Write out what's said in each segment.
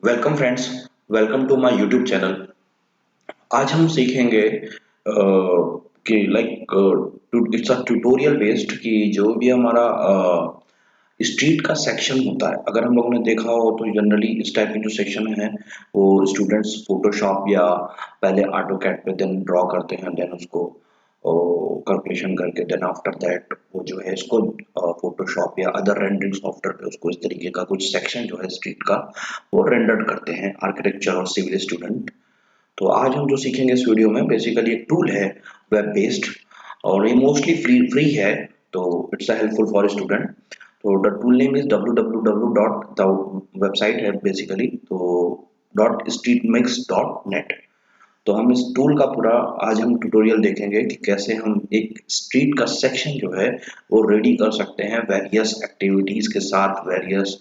Welcome friends, welcome to my YouTube channel. आज हम सीखेंगे कि इट्स अ ट्यूटोरियल बेस्ड कि जो भी हमारा स्ट्रीट का सेक्शन होता है। अगर हम लोगों ने देखा हो तो जनरली इस टाइप के जो सेक्शन है वो स्टूडेंट्स फोटोशॉप या पहले ऑटोकैड पे देन ड्रॉ करते हैं, देन उसको कैलकुलेशन करके देन आफ्टर दैट वो जो है इसको फोटोशॉप या अदर रेंडरिंग सॉफ्टवेयर पे उसको इस तरीके का कुछ सेक्शन जो है स्ट्रीट का वो रेंडर्ड करते हैं आर्किटेक्चर और सिविल स्टूडेंट। तो आज हम जो सीखेंगे इस वीडियो में बेसिकली एक टूल है वेब बेस्ड और ये मोस्टली फ्री है, तो इट्स हेल्पफुल फॉर स्टूडेंट। तो the tool name is www dot the website है बेसिकली तो .streetmix.net। तो हम इस टूल का पूरा आज हम ट्यूटोरियल देखेंगे कि कैसे हम एक स्ट्रीट का सेक्शन जो है वो रेडी कर सकते हैं वेरियस एक्टिविटीज के साथ, वेरियस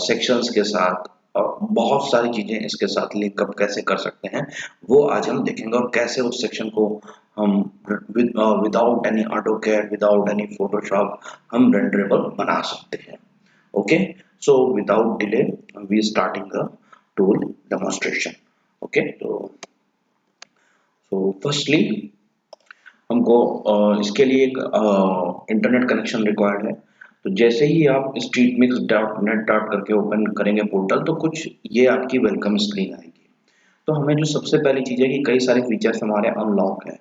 सेक्शंस के साथ, और बहुत सारी चीजें इसके साथ लिंकअप कैसे कर सकते हैं वो आज हम देखेंगे। और कैसे उस सेक्शन को हम without any AutoCAD, without any Photoshop हम रेंडरेबल बना सकते हैं। Okay, so without delay we starting the tool demonstration. Okay, तो फर्स्टली हमको इसके लिए एक इंटरनेट कनेक्शन रिक्वायर्ड है। तो जैसे ही आप streetmix.net करके ओपन करेंगे पोर्टल तो कुछ ये आपकी वेलकम स्क्रीन आएगी। तो हमें जो सबसे पहली चीज़ है कि कई सारे फीचर्स हमारे अनलॉक हैं।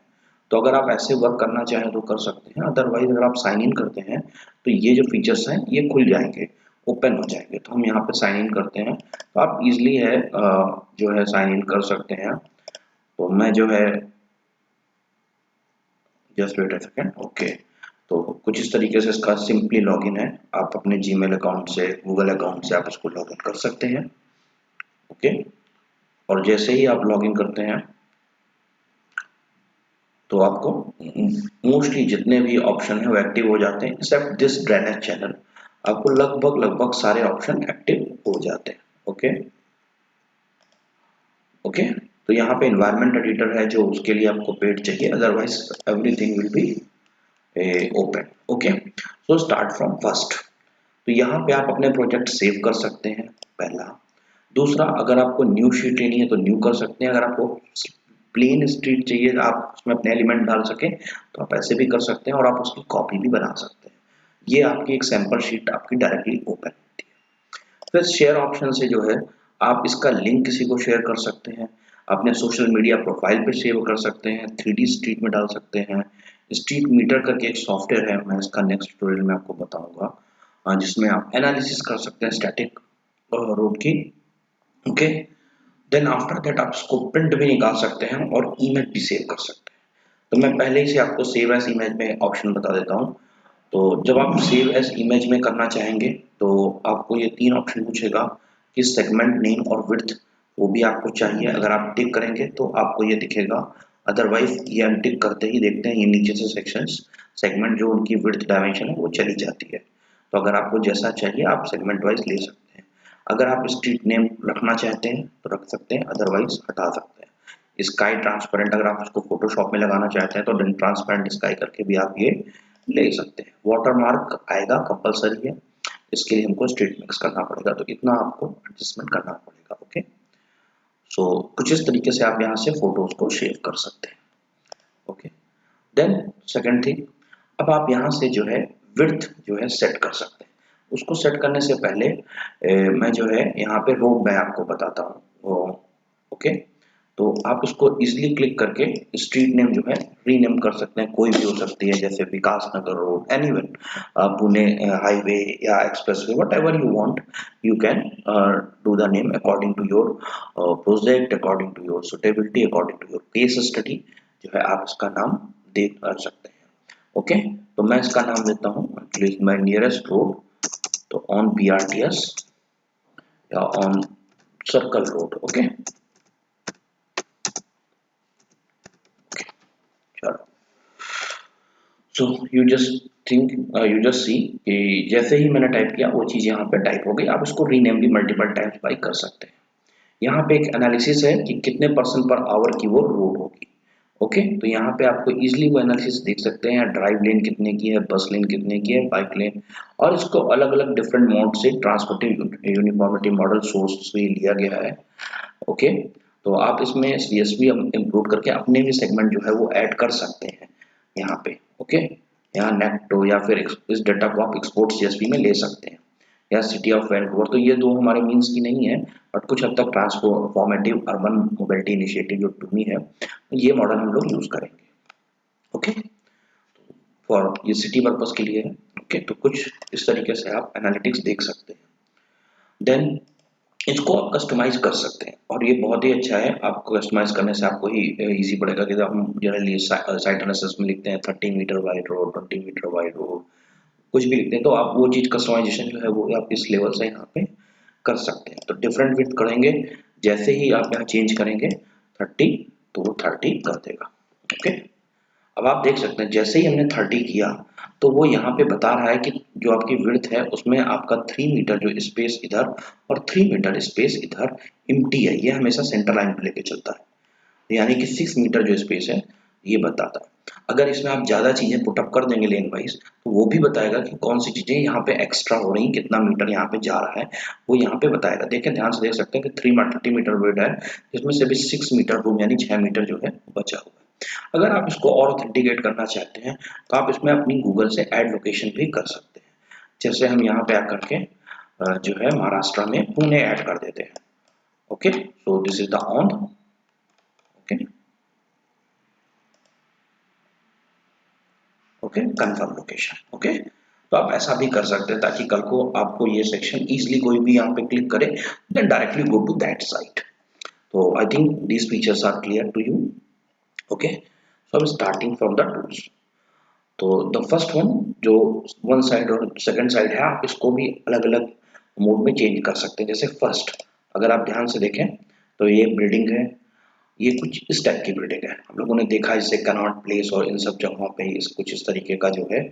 तो अगर आप ऐसे वर्क करना चाहें तो कर सकते हैं, अदरवाइज अगर आप साइन इन करते हैं तो ये जो फीचर्स हैं ये खुल जाएंगे, ओपन हो जाएंगे। तो हम यहाँ पे साइन इन करते हैं तो आप इजिली है जो है साइन इन कर सकते हैं। तो मैं जो है just wait a second. Okay, तो कुछ इस तरीके से इसका सिंपली लॉगिन है। आप अपने जीमेल अकाउंट से, गूगल अकाउंट से आप इसको लॉगिन कर सकते हैं। ओके, और जैसे ही आप लॉगिन करते हैं तो आपको मोस्टली जितने भी ऑप्शन है वो एक्टिव हो जाते हैं एक्सेप्ट दिस ड्रेनेज चैनल। आपको लगभग सारे ऑप्शन एक्टिव हो जाते हैं। ओके ओके, तो यहाँ पे इन्वायरमेंट एडिटर है जो उसके लिए आपको पेड चाहिए, otherwise everything will be open. Okay, so start from first. तो यहाँ पे आप अपने प्रोजेक्ट सेव कर सकते हैं, पहला। दूसरा, अगर आपको न्यू शीट लेनी है तो न्यू कर सकते हैं। अगर आपको प्लेन स्ट्रीट चाहिए, आप उसमें अपने एलिमेंट डाल सके तो आप ऐसे भी कर सकते हैं और आप उसकी कॉपी भी बना सकते हैं। ये आपकी एक सैंपल शीट आपकी डायरेक्टली ओपन होती है। फिर शेयर ऑप्शन से जो है आप इसका लिंक किसी को शेयर कर सकते हैं, अपने सोशल मीडिया प्रोफाइल पे सेव कर सकते हैं, 3D स्ट्रीट में डाल सकते हैं। स्ट्रीट मीटर करके एक सॉफ्टवेयर है, मैं इसका नेक्स्ट ट्यूटोरियल में आपको बताऊंगा, जिसमें आप एनालिसिस कर सकते हैं स्टैटिक रोड की। ओके, देन आफ्टर दैट आप इसको प्रिंट भी निकाल सकते हैं और इमेज भी सेव कर सकते हैं। तो मैं पहले ही से आपको सेव एज इमेज में ऑप्शन बता देता हूँ। तो जब आप सेव एज इमेज में करना चाहेंगे तो आपको ये तीन ऑप्शन पूछेगा कि सेगमेंट नेम और विड्थ, वो भी आपको चाहिए। अगर आप टिक करेंगे तो आपको ये दिखेगा, अदरवाइज ये अनटिक करते ही देखते हैं ये नीचे से सेक्शंस सेगमेंट जो उनकी विड्थ डायमेंशन है वो चली जाती है। तो अगर आपको जैसा चाहिए आप सेगमेंट वाइज ले सकते हैं। अगर आप स्ट्रीट नेम रखना चाहते हैं तो रख सकते हैं, अदरवाइज हटा सकते हैं। स्काई ट्रांसपेरेंट, अगर आप उसको फोटोशॉप में लगाना चाहते हैं तो देन ट्रांसपेरेंट स्काई करके भी आप ये ले सकते हैं। वाटर मार्क आएगा कंपलसरी है, इसके लिए हमको स्ट्रीट मिक्स करना पड़ेगा, तो इतना आपको एडजस्टमेंट करना पड़ेगा। ओके, सो कुछ इस तरीके से आप यहाँ से फोटोज को शेयर कर सकते हैं। ओके, देन सेकंड थिंग, अब आप यहाँ से जो है विड्थ जो है सेट कर सकते हैं। उसको सेट करने से पहले मैं जो है यहाँ पे रोड मैं आपको बताता हूँ। ओके, तो आप इसको इजीली क्लिक करके स्ट्रीट नेम जो है रीनेम कर सकते हैं, कोई भी हो सकती है, जैसे Vikas Nagar road, anyone, Pune highway या expressway, whatever you want, you can do the name according to your project, according to your suitability, according to your case study जो है आप इसका नाम दे सकते हैं। ओके, तो मैं इसका नाम देता हूँ माई नियरेस्ट रोड, तो ऑन BRTS या on circle road. Okay, so you just see कि जैसे ही मैंने टाइप किया वो चीज़ यहाँ पे टाइप हो गई। आप इसको रीनेम भी मल्टीपल टाइम्स बाई कर सकते हैं। यहाँ पे एक एनालिसिस है कि कितने % पर आवर की वो रोड होगी। ओके, तो यहाँ पे आपको इजीली वो एनालिसिस देख सकते हैं, ड्राइव लेन कितने की है, बस लेन कितने की है, बाइक लेन, और इसको अलग अलग डिफरेंट मोड से ट्रांसपोर्टिंग यूनिफॉर्मिटी मॉडल सोर्स से लिया गया है। ओके, तो आप इसमें CSV इंक्लूड करके अपने भी सेगमेंट जो है वो ऐड कर सकते हैं यहाँ पे। ओके, यहाँ नेक्टो या फिर इस डेटा को आप एक्सपोर्ट CSV में ले सकते हैं, या सिटी ऑफ वैंकूवर। तो ये दो हमारे मीन्स की नहीं है, बट कुछ हद तक ट्रांसफॉर्मेटिव अर्बन मोबिलिटी इनिशिएटिव जो टूमी है, ये मॉडल हम लोग यूज करेंगे। ओके, फॉर ये सिटी पर्पस के लिए है। ओके, तो कुछ इस तरीके से आप एनालिटिक्स देख सकते हैं। देन इसको आप कस्टमाइज कर सकते हैं, और ये बहुत ही अच्छा है। आपको कस्टमाइज करने से आपको ही इजी पड़ेगा कि हम जनरली साइट एनालिसिस में लिखते हैं 30 metre wide road, 20 metre wide road, कुछ भी लिखते हैं, तो आप वो चीज कस्टमाइजेशन जो है वो आप इस लेवल से यहाँ पे कर सकते हैं। तो डिफरेंट विड्थ करेंगे, जैसे ही आप यहाँ चेंज करेंगे 30, तो वो 30 कर देगा। ओके, अब आप देख सकते हैं जैसे ही हमने 30 किया, तो वो यहाँ पे बता रहा है कि जो आपकी विड्थ है उसमें आपका 3 मीटर जो स्पेस इधर और 3 मीटर स्पेस इधर एम्प्टी है। ये हमेशा सेंटर लाइन पे लेके चलता है, यानी कि 6 मीटर जो स्पेस है ये बताता है। अगर इसमें आप ज्यादा चीजें पुटअप कर देंगे लेन वाइज, तो वो भी बताएगा कि कौन सी चीजें यहाँ पे एक्स्ट्रा हो रही, कितना मीटर यहाँ पे जा रहा है, वो यहाँ पे बताएगा। देखिए ध्यान से देख सकते हैं कि 30 मीटर विड्थ है, जिसमें से भी 6 मीटर रूम यानी 6 मीटर जो है बचा हुआ है। अगर आप इसको और ऑथेंटिकेट करना चाहते हैं, तो आप इसमें अपनी गूगल से ऐड लोकेशन भी कर सकते हैं। जैसे हम यहाँ पे आकर के जो है महाराष्ट्र में पुणे ऐड कर देते हैं। Okay, so this is the on. Okay, okay, confirm location. Okay, तो आप ऐसा भी कर सकते हैं ताकि कल को आपको ये सेक्शन इजीली कोई भी यहाँ पे क्लिक करे, then directly go to that site. तो I think these features are clear to you. Okay, so अब स्टार्टिंग फ्रॉम द टूल्स, तो द फर्स्ट वन जो वन साइड और सेकंड साइड है, आप इसको भी अलग अलग मोड में चेंज कर सकते हैं। जैसे फर्स्ट, अगर आप ध्यान से देखें तो ये बिल्डिंग है, ये कुछ इस टाइप की बिल्डिंग है। हम लोगों ने देखा जैसे कनॉट प्लेस और इन सब जगहों पे इस कुछ इस तरीके का जो है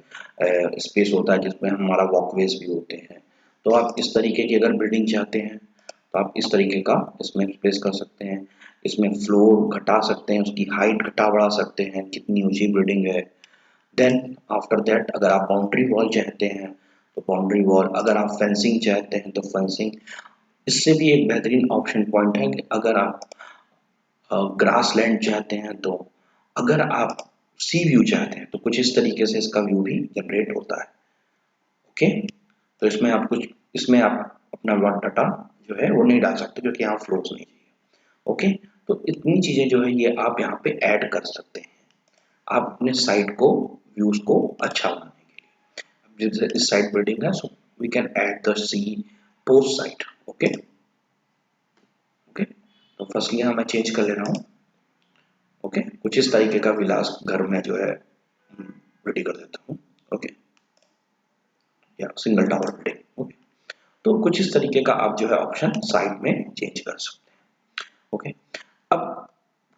स्पेस होता है, जिसमें हमारा वॉकवेज भी होते हैं। तो आप इस तरीके की अगर बिल्डिंग चाहते हैं, तो आप इस तरीके का इसमें प्लेस कर सकते हैं। इसमें फ्लोर घटा सकते हैं, उसकी हाइट घटा बढ़ा सकते हैं, कितनी ऊंची बिल्डिंग है। देन आफ्टर दैट अगर आप बाउंड्री वॉल चाहते हैं, तो बाउंड्री वॉल, अगर आप फेंसिंग चाहते हैं तो फेंसिंग। इससे भी एक बेहतरीन ऑप्शन पॉइंट है कि अगर आप ग्रास लैंड चाहते हैं, तो अगर आप सी व्यू चाहते हैं, तो कुछ इस तरीके से इसका व्यू भी जनरेट होता है। ओके, तो इसमें आप अपना वर्ड डाटा जो है वो नहीं डाल सकते, क्योंकि यहाँ फ्लोर्स नहीं चाहिए। ओके, तो इतनी चीजें जो है ये आप यहाँ पे ऐड कर सकते हैं, आप अपने साइट को, व्यूज को अच्छा बनाने के लिए। जैसे इस साइड बिल्डिंग है, so we can add the C post site. Okay, okay, तो फर्स्टली यहाँ मैं चेंज कर ले रहा हूँ। ओके, कुछ इस तरीके का विलास घर में जो है रेडी कर देता हूँ। ओके, या सिंगल टावर बिल्डिंग। ओके, तो कुछ इस तरीके का आप जो है ऑप्शन साइड में चेंज कर सकते हैं। ओके, अब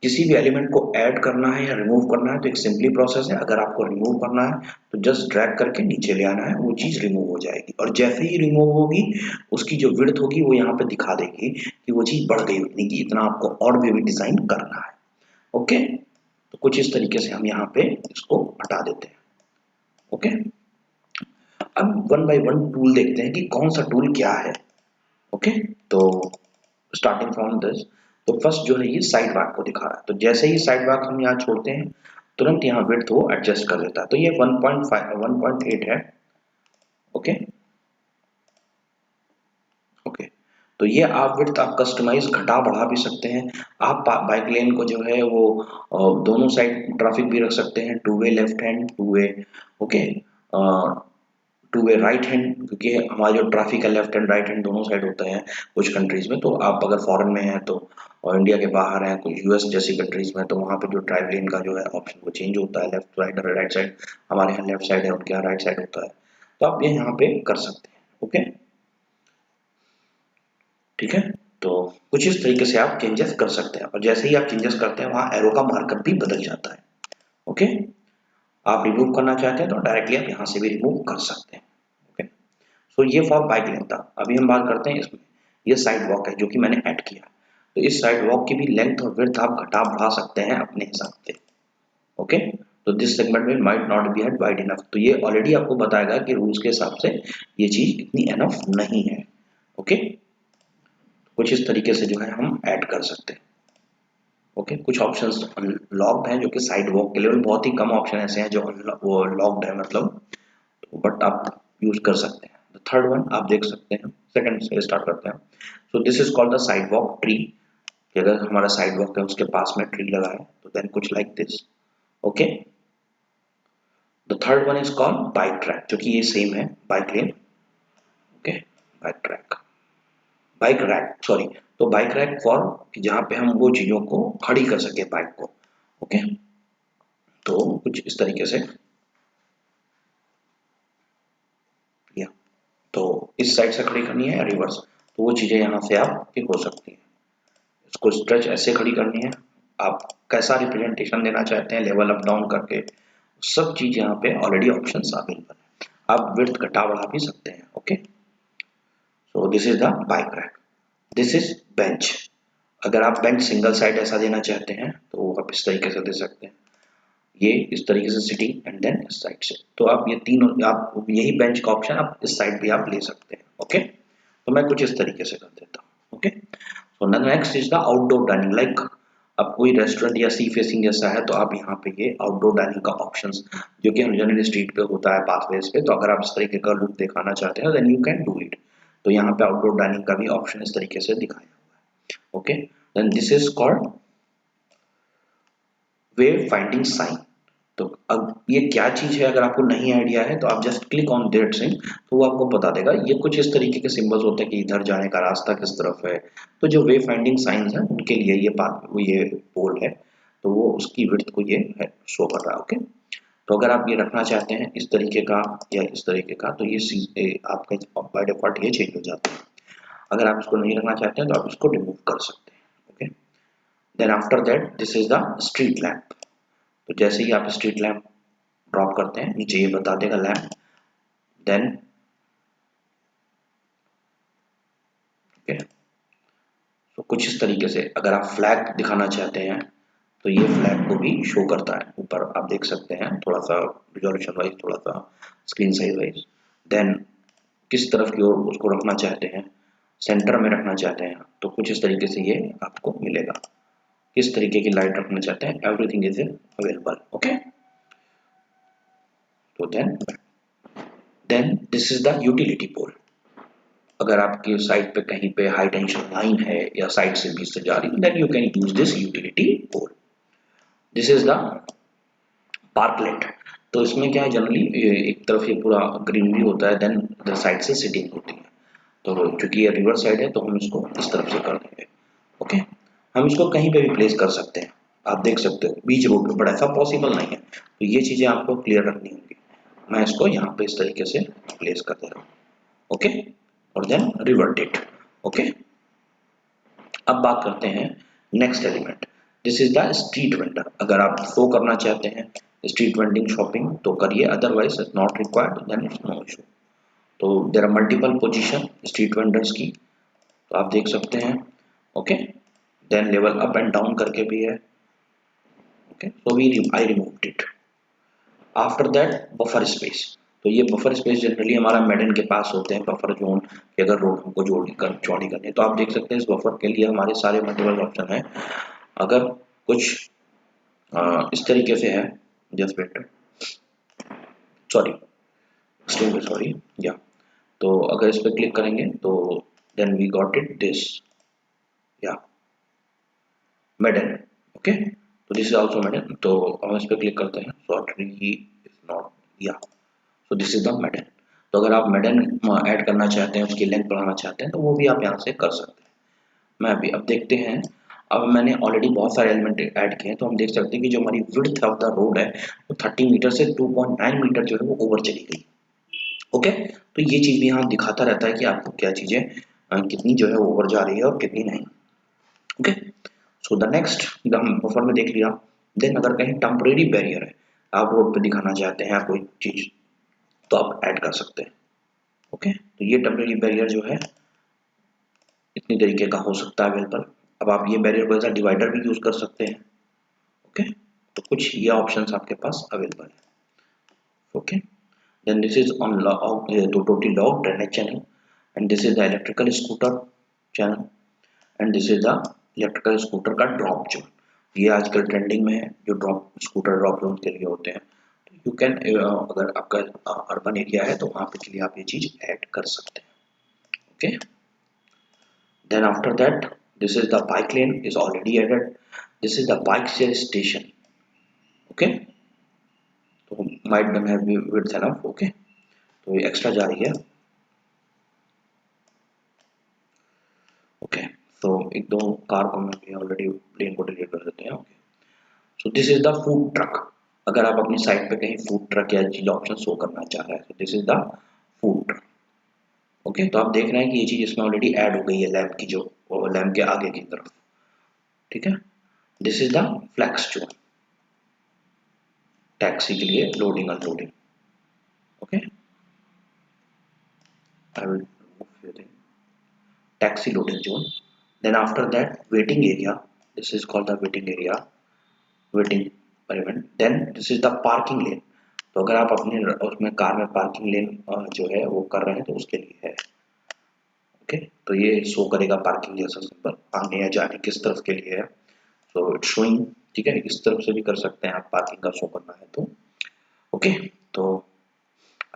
किसी भी एलिमेंट को ऐड करना है या रिमूव करना है, तो एक सिंपली प्रोसेस है। अगर आपको रिमूव करना है तो जस्ट ड्रैग करके नीचे ले आना है, वो चीज रिमूव हो जाएगी, और जैसे ही रिमूव होगी उसकी जो विड्थ होगी वो यहाँ पे दिखा देगी कि वो चीज बढ़ गई उतनी की, इतना आपको और भी डिजाइन करना है। ओके, तो कुछ इस तरीके से हम यहाँ पे इसको हटा देते हैं। ओके, अब वन बाय वन टूल देखते हैं कि कौन सा टूल क्या है। ओके, तो स्टार्टिंग फ्रॉम दिस, तो फर्स्ट जो है ये साइड वॉक को दिखा रहा है। तो जैसे ही साइड वॉक हम यहाँ छोड़ते हैं, तुरंत यहाँ विड्थ वो एडजस्ट कर देता है। तो ये 1.5 1.8 है। ओके, ओके, तो ये आप विड्थ आप कस्टमाइज घटा बढ़ा भी सकते हैं। आप बाइक लेन को जो है वो दोनों साइड ट्रैफिक भी रख सकते हैं, two way left hand, two way, okay, two way right hand, क्योंकि हमारा जो ट्रैफिक है लेफ्ट हैंड राइट हैंड दोनों साइड होते हैं कुछ कंट्रीज में। तो आप अगर फॉरेन में हैं तो, और इंडिया के बाहर हैं कुछ यूएस जैसी कंट्रीज में, तो वहाँ पे जो ड्राइव लेन का जो है ऑप्शन वो चेंज होता है, लेफ्ट राइट और राइट साइड। हमारे यहाँ लेफ्ट साइड है, उनके यहाँ राइट साइड होता है। तो आप ये यहाँ पे कर सकते हैं। ओके, ठीक है, तो कुछ इस तरीके से आप चेंजेस कर सकते हैं, और जैसे ही आप चेंजेस करते हैं वहाँ एरो का मार्कअप भी बदल जाता है। ओके, आप रिमूव करना चाहते हैं तो डायरेक्टली आप यहाँ से भी रिमूव कर सकते हैं। ओके, सो ये फॉर बाइक लेंथ था। अभी हम बात करते हैं इसमें, ये साइड वॉक है जो कि मैंने ऐड किया। तो इस साइड वॉक की भी लेंथ और विड्थ आप घटा बढ़ा सकते हैं अपने हिसाब से। ओके। तो दिस सेगमेंट में might not be at wide enough, तो ये ऑलरेडी आपको बताएगा कि रूल्स के हिसाब से ये चीज इतनी एनफ नहीं है। ओके, कुछ इस तरीके से जो है हम ऐड कर सकते हैं। ओके, कुछ ऑप्शंस लॉक्ड हैं जो कि साइड वॉक के लिए, बहुत ही कम ऑप्शन ऐसे हैं जो वो लॉक्ड है मतलब, बट आप यूज कर सकते हैं। द थर्ड वन आप देख सकते हैं, सेकंड से स्टार्ट करते हैं। So this is called the side walk tree, कि अगर हमारा साइड वॉक है उसके पास में ट्री लगा है तो देन कुछ like this. Okay, the third one is called bike track, जो कि ये सेम है bike lane. Okay, bike track, bike rack sorry, तो बाइक रैक फॉर जहाँ पे हम वो चीजों को खड़ी कर सके बाइक को। ओके, तो कुछ इस तरीके से, या तो इस साइड से खड़ी करनी है या रिवर्स, तो वो चीजें यहाँ से आप पिक हो सकती हैं। इसको स्ट्रेच ऐसे खड़ी करनी है, आप कैसा रिप्रेजेंटेशन देना चाहते हैं लेवल अप डाउन करके, सब चीज यहाँ पे ऑलरेडी ऑप्शंस अवेलेबल है। आप विड्थ घटा बढ़ा भी सकते हैं। Okay, so this is the bike rack. This is bench, अगर आप बेंच सिंगल साइड ऐसा देना चाहते हैं तो आप इस तरीके से दे सकते हैं, ये इस तरीके से सिटिंग एंड देन इस साइड से, तो आप ये तीनों, आप यही बेंच का ऑप्शन आप इस साइड भी आप ले सकते हैं। ओके, तो मैं कुछ इस तरीके से कर देता हूँ। Okay, so next is the outdoor dining, like अब कोई रेस्टोरेंट या सी फेसिंग जैसा है तो आप यहाँ पे ये आउटडोर डाइनिंग का ऑप्शंस, जो कि हम जनरली स्ट्रीट पे होता है पाथवेज पे, तो अगर आप इस तरीके का लुक दिखाना चाहते हैं then you can do it. तो यहाँ पे आउटडोर डाइनिंग का भी ऑप्शन इस तरीके से दिखाया हुआ है। Okay, then this is called way finding sign. तो अब ये क्या चीज है, अगर आपको नहीं आइडिया है तो आप जस्ट क्लिक ऑन दैट सिंग, तो वो आपको बता देगा। ये कुछ इस तरीके के सिंबल्स होते हैं कि इधर जाने का रास्ता किस तरफ है, तो जो वे फाइंडिंग साइंस है उनके लिए ये बात, ये पोल है, तो वो उसकी विड्थ को ये शो कर रहा है। ओके, तो अगर आप ये रखना चाहते हैं इस तरीके का या इस तरीके का, तो ये आपका बाय डिफॉल्ट ये चेंज हो जाता है। अगर आप इसको नहीं रखना चाहते हैं तो आप इसको रिमूव कर सकते हैं। Okay, then after that this is the street lamp, तो जैसे ही आप स्ट्रीट लैम्प ड्रॉप करते हैं नीचे ये बता देगा लैम्प। देन ओके, तो कुछ इस तरीके से अगर आप फ्लैग दिखाना चाहते हैं तो ये फ्लैग को भी शो करता है, ऊपर आप देख सकते हैं, थोड़ा सा रिजोल्यूशन वाइज, थोड़ा सा स्क्रीन साइज वाइज। देन किस तरफ की ओर उसको रखना चाहते हैं, सेंटर में रखना चाहते हैं तो कुछ इस तरीके से ये आपको मिलेगा। किस तरीके की लाइट रखना चाहते हैं, एवरीथिंग इज अवेलेबल। ओके, तो then this is the utility pole, अगर आपके साइड पे कहीं पे हाई टेंशन लाइन है या साइड से बीच से जा रही है then you can use this utility pole. This is the parklet, तो इसमें क्या है, जनरली एक तरफ ये पूरा ग्रीनरी होता है, देन अदर साइड से सिटिंग होती है, तो चूंकि ये रिवर साइड है तो हम इसको इस तरफ से कर देंगे। ओके, हम इसको कहीं पे भी प्लेस कर सकते हैं, आप देख सकते हो बीच रोड पे, बट ऐसा पॉसिबल नहीं है, तो ये चीजें आपको क्लियर रखनी होंगी। मैं इसको यहाँ पे इस तरीके से प्लेस कर दे रहा हूँ। ओके, और देन रिवर्ट इट। ओके, अब बात करते हैं next element, this is the street vendor, अगर आप शो करना चाहते हैं स्ट्रीट वेंडिंग शॉपिंग तो करिए, otherwise it's not required then it's no issue. तो there are multiple position street vendors की, तो आप देख सकते हैं। Okay, then level up and down करके भी है। Okay, so we I removed it. After that buffer space, तो ये बफर स्पेस जनरली हमारा मेडन के पास होते हैं, बफर जोन कि अगर रोड हमको चौड़ी करनी है, तो आप देख सकते हैं इस बफर के लिए हमारे सारे मल्टीपल ऑप्शन है। अगर कुछ इस तरीके से है, just wait, sorry extremely sorry, या तो अगर इस पर क्लिक करेंगे तो then we got it this, या मेडन। ओके, तो दिस इज आल्सो मेडन, तो हम इस पर क्लिक करते हैं, सॉरी इज नॉट, या तो दिस इज द मेडन। तो अगर आप मेडन ऐड करना चाहते हैं, उसकी लेंथ बढ़ाना चाहते हैं तो वो भी आप यहाँ से कर सकते हैं। मैं अभी अब देखते हैं, अब मैंने ऑलरेडी बहुत सारे एलिमेंट ऐड किए हैं, तो हम देख सकते हैं कि जो हमारी विड्थ ऑफ द रोड है वो 30 मीटर से 2.9 मीटर जो है वो ओवर चली गई। ओके, तो ये चीज भी यहाँ दिखाता रहता है कि आपको क्या चीजें कितनी जो है ओवर जा रही है और कितनी नहीं। ओके, सो द नेक्स्ट हम बफर में देख लिया। देन अगर कहीं टेम्परेरी बैरियर है, आप रोड पे दिखाना चाहते हैं कोई चीज, तो आप ऐड कर सकते हैं। ओके, तो ये टेम्परेरी बैरियर जो है इतनी तरीके का हो सकता है अवेलेबल। अब आप ये बैरियर को एज डिवाइडर भी यूज कर सकते हैं। ओके, तो कुछ ये ऑप्शंस आपके पास अवेलेबल है। Okay, then this is on तो totally log drainage channel, and this is the electrical scooter channel, and this is the electrical scooter का ड्रॉप जोन। ये आजकल ट्रेंडिंग में है, जो ड्रॉप स्कूटर ड्रॉप जोन के लिए होते हैं। तो यू कैन अगर आपका अर्बन एरिया है तो वहाँ पे के लिए आप ये चीज ऐड कर सकते हैं। Okay, then after that this is the bike lane is already added, this is the bike share station। okay, तो might not have width enough। okay, तो ये एक्स्ट्रा जा रही है। ओके, तो एक दो कार को मैं ऑलरेडी प्लेन को डिलीट कर देते हैं। Okay, so this is the food truck. अगर आप अपनी साइट पे कहीं फूड ट्रक या चीज ऑप्शन शो करना चाह रहे हैं तो this is the food truck. Okay, तो आप देख रहे हैं कि ये चीज इसमें ऑलरेडी ऐड हो गई है लैम्प की, जो लैम्प के आगे की तरफ। ठीक है, this is the flex zone, taxi के लिए loading unloading. Okay, I will move here then. Taxi loading zone. Then after that, waiting area. This is called the waiting area. Waiting element. Then this is the parking lane. तो अगर आप अपने उसमें car में parking लेन जो है वो कर रहे हैं तो उसके लिए है। ओके, तो ये शो करेगा पार्किंग जैसा सिंबल, आने या जाने किस तरफ के लिए है। So it's showing. ठीक है, इस तरफ से भी कर सकते हैं आप, पार्किंग का शो करना है तो। ओके, तो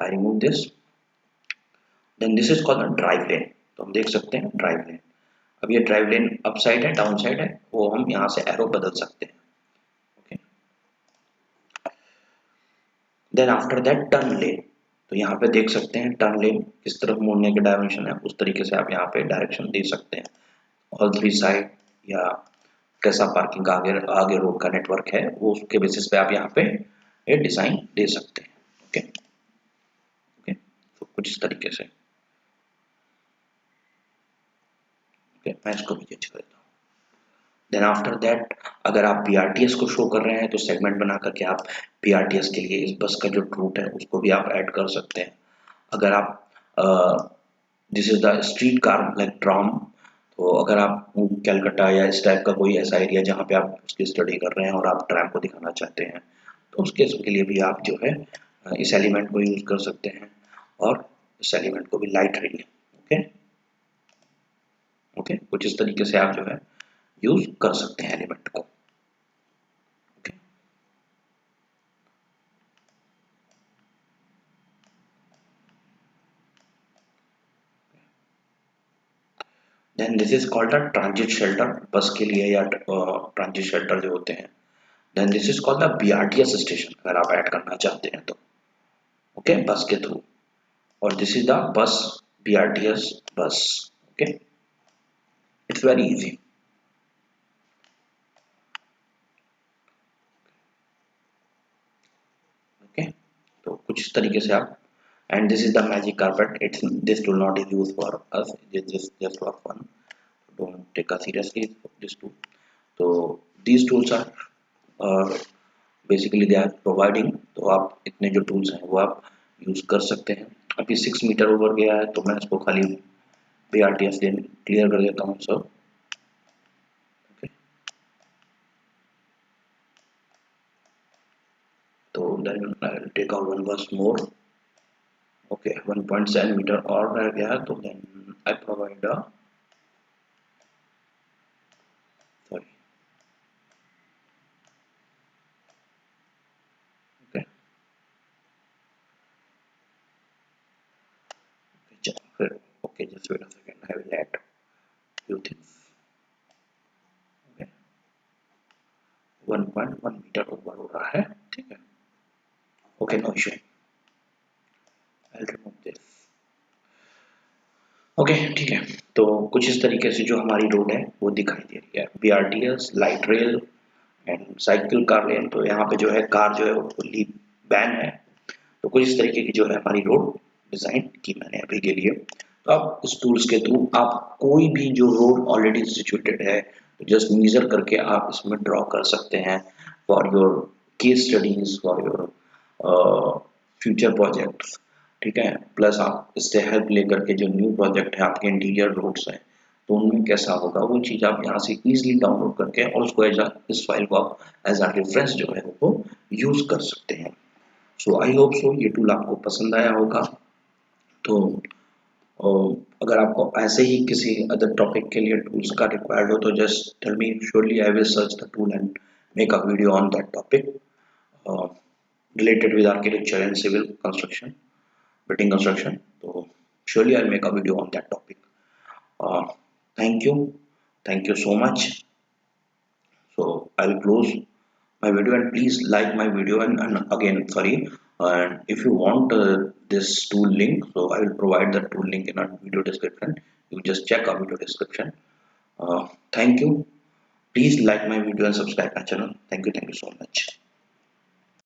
I remove this. Then this is called drive lane. तो हम देख सकते हैं ड्राइव लेन। अब ये ड्राइव लेन अप साइड है, डाउन साइड है, वो हम यहाँ से एरो बदल सकते हैं। Okay, then after that turn lane. तो यहाँ पे देख सकते हैं टर्न लेन किस तरफ मुड़ने के डायरेक्शन है, उस तरीके से आप यहाँ पे डायरेक्शन दे सकते हैं। ऑल थ्री साइड या कैसा पार्किंग का आगे रोड का नेटवर्क है वो उसके बेसिस पे आप यहाँ पे ये डिजाइन दे सकते हैं। ओके, ओके, तो कुछ इस तरीके से। ओके, मैं इसको भी चेंज कर देता हूँ। देन आफ्टर दैट अगर आप पीआरटीएस को शो कर रहे हैं तो सेगमेंट बना करके आप पीआरटीएस के लिए इस बस का जो रूट है उसको भी आप ऐड कर सकते हैं। अगर आप this is the street car like tram, तो अगर आप कैलकाटा या इस टाइप का कोई ऐसा एरिया जहाँ पे आप उसकी स्टडी कर रहे हैं और आप ट्रैम को दिखाना चाहते हैं तो उसके लिए भी आप जो है इस एलिमेंट को यूज कर सकते हैं, और इस एलिमेंट को भी लाइट रही है। ओके, ओके, कुछ इस तरीके से आप जो है यूज कर सकते हैं एलिमेंट को। Okay, then this is called a transit shelter, bus के लिए या ट्रांजिट शेल्टर जो होते हैं। Then this is called the BRTS station, अगर आप ऐड करना चाहते हैं तो। ओके, बस के थ्रू, और this is the bus BRTS bus. Okay, it's very easy. Okay, तो कुछ इस तरीके से आप, and this is the magic carpet, it's this tool not is used for us, it is just for fun, don't take us seriously this tool। तो these tools are basically they are providing, तो आप इतने जो tools हैं वो आप use कर सकते हैं। अभी 6 मीटर ओवर गया है तो मैं इसको खाली BRTS दिन क्लियर कर देता हूँ सब। okay, तो then I'll take out one bus more। okay, 1.7 meter और रह गया, तो then I provide a sorry okay, फिर okay, just wait a second, I will add few things। okay, 1.1 metre ऊपर हो रहा है, ठीक है। okay, no issue, I'll remove this। Okay, ठीक है, तो कुछ इस तरीके से जो हमारी रोड है वो दिखाई दे रही है। BRTS, light rail and cycle car lane. तो यहाँ पे जो है कार जो है वो फुल्ली बैन है। तो कुछ इस तरीके की जो है हमारी रोड डिजाइन की मैंने अभी के लिए। तो आप इस टूल्स के थ्रू आप कोई भी जो रोड ऑलरेडी सिचुएटेड है तो जस्ट मेजर करके आप इसमें ड्रॉ कर सकते हैं for your case studies, for your future projects. ठीक है, प्लस आप इससे हेल्प लेकर के जो न्यू प्रोजेक्ट है आपके इंटीरियर रोड्स हैं तो उनमें कैसा होगा वो चीज़ आप यहाँ से इजीली डाउनलोड करके और उसको इस फाइल को आप एज अ रेफरेंस जो है वो यूज कर सकते हैं। सो आई होप सो ये टूल आपको पसंद आया होगा। तो अगर आपको ऐसे ही किसी अदर टॉपिक के लिए टूल्स का रिक्वायर्ड हो तो just tell me, surely I will search the tool and make a video on that topic related with architecture and civil construction, building construction. So surely I'll make a video on that topic. uh, thank you so much. So I'll close my video and please like my video, and again sorry, and if you want this tool link, so I will provide the tool link in our video description. You just check our video description. Thank you. Please like my video and subscribe my channel. Thank you so much.